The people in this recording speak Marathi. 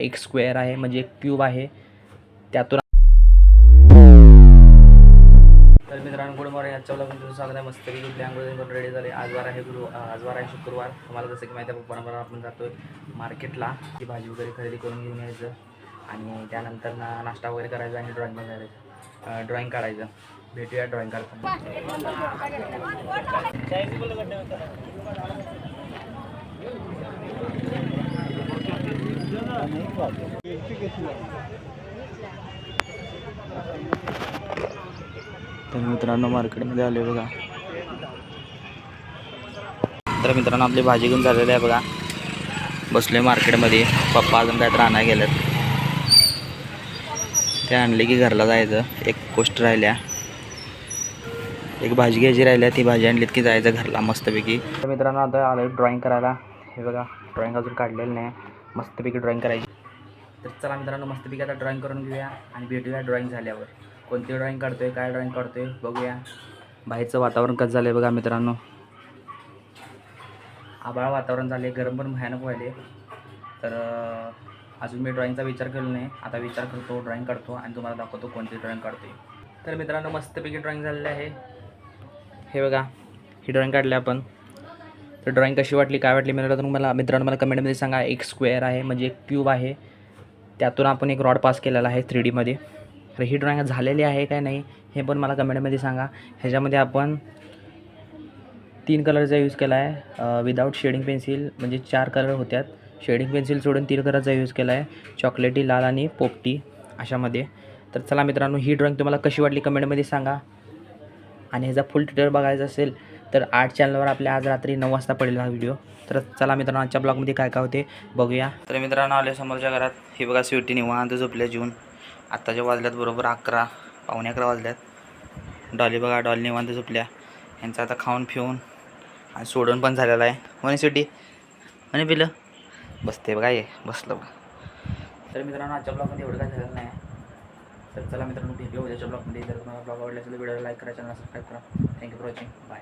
एक स्क्वेअर आहे म्हणजे एक क्यूब आहे त्यातून. तर मित्रांनो गुड मॉर्निंग. आजच्या ब्लॉगमध्ये तुमचं स्वागत आहे. मस्त उठले, आंघोळ करून रेडी झाले. आज वार आहे शुक्रवार. तुम्हाला जसं की माहिती आहे बरोबर आपण जातो आहे मार्केटला की भाजी वगैरे खरेदी करून घेऊन यायचं आणि त्यानंतर नाश्ता वगैरे करायचा आणि ड्रॉइंग पण करायचं, ड्रॉइंग काढायचं. भेटूया ड्रॉइंग काढताना. तर मित्रांनो मार्केटमध्ये आले बघा. तर मित्रांनो आपली भाजी घेऊन झालेली आहे बघा. बसले मार्केटमध्ये. पप्पा अजून काय तर आणायला गेलेत. ते आणले की घरला जायचं. एक गोष्ट राहिल्या, एक भाजी घ्यायची राहिल्या. ती भाजी आणलीत की जायचं घरला मस्तपैकी. तर मित्रांनो आता आलो ड्रॉइंग करायला. हे बघा ड्रॉइंग अजून काढलेलं नाही, मस्तपैकी ड्रॉइंग करायची. तर चला मित्रांनो मस्तपैकी आता ड्रॉइंग करून घेऊया आणि भेटूया ड्रॉइंग झाल्यावर. कोणती ड्रॉइंग काढतोय, काय ड्रॉइंग काढतोय बघूया. बाहेरचं वातावरण कसं झालं आहे बघा मित्रांनो. आभाळ वातावरण झाले, गरम पण भयानक व्हायले. तर अजून मी ड्रॉइंगचा विचार केला नाही. आता विचार करतो, ड्रॉइंग काढतो आणि तुम्हाला दाखवतो कोणती ड्रॉइंग काढतोय. तर मित्रांनो मस्तपैकी ड्रॉइंग झालेली आहे. हे बघा ही ड्रॉइंग काढली आपण. तर ड्रॉइंग कशी वाटली, काय वाटली मित्रांनो मला कमेंटमध्ये सांगा. एक स्क्वेअर आहे म्हणजे एक क्यूब आहे त्यातून आपण एक रॉड पास केलेला आहे 3D मध्ये. तर ही ड्रॉइंग झालेली आहे काय नाही हे पण मला कमेंटमध्ये सांगा. ह्याच्यामध्ये आपण 3 कलरचा यूज केला आहे. विदाऊट शेडिंग पेन्सिल म्हणजे 4 कलर होत्यात. शेडिंग पेन्सिल सोडून 3 कलरचा यूज केला आहे. चॉकलेटी, लाल आणि पोपटी अशामध्ये. तर चला मित्रांनो ही ड्रॉइंग तुम्हाला कशी वाटली कमेंटमध्ये सांगा. आणि ह्याचा फुल ट्युटोरियल बघायचा असेल तर आर्ट चॅनलवर आपल्या आज रात्री 9 वाजता पडेल हा व्हिडिओ. तर चला मित्रांनो आजच्या ब्लॉगमध्ये काय काय होते बघूया. तर मित्रांनो आले समोरच्या घरात. हे बघा स्वीटी निवांत झोपल्या जेवून. आत्ताच्या वाजल्यात बरोबर 11, पावणे 11 वाजल्यात. डॉली बघा, डॉली निवांत झोपल्या. यांचं आता खाऊन पिऊन आणि सोडून पण झालेला आहे. म्हणे स्वीटी म्हणे पिलं बसते बघा. ये बसलं बघा. तर मित्रांनो आजच्या ब्लॉगमध्ये एवढं काय झालेलं नाही. तर चला मित्रांनो भेटूया उद्याच्या ब्लॉगमध्ये. जर तुम्हाला ब्लॉग आवडला असेल तर व्हिडिओला लाईक करा, चॅनलला सबस्क्राईब करा. Thank you for watching. बाय.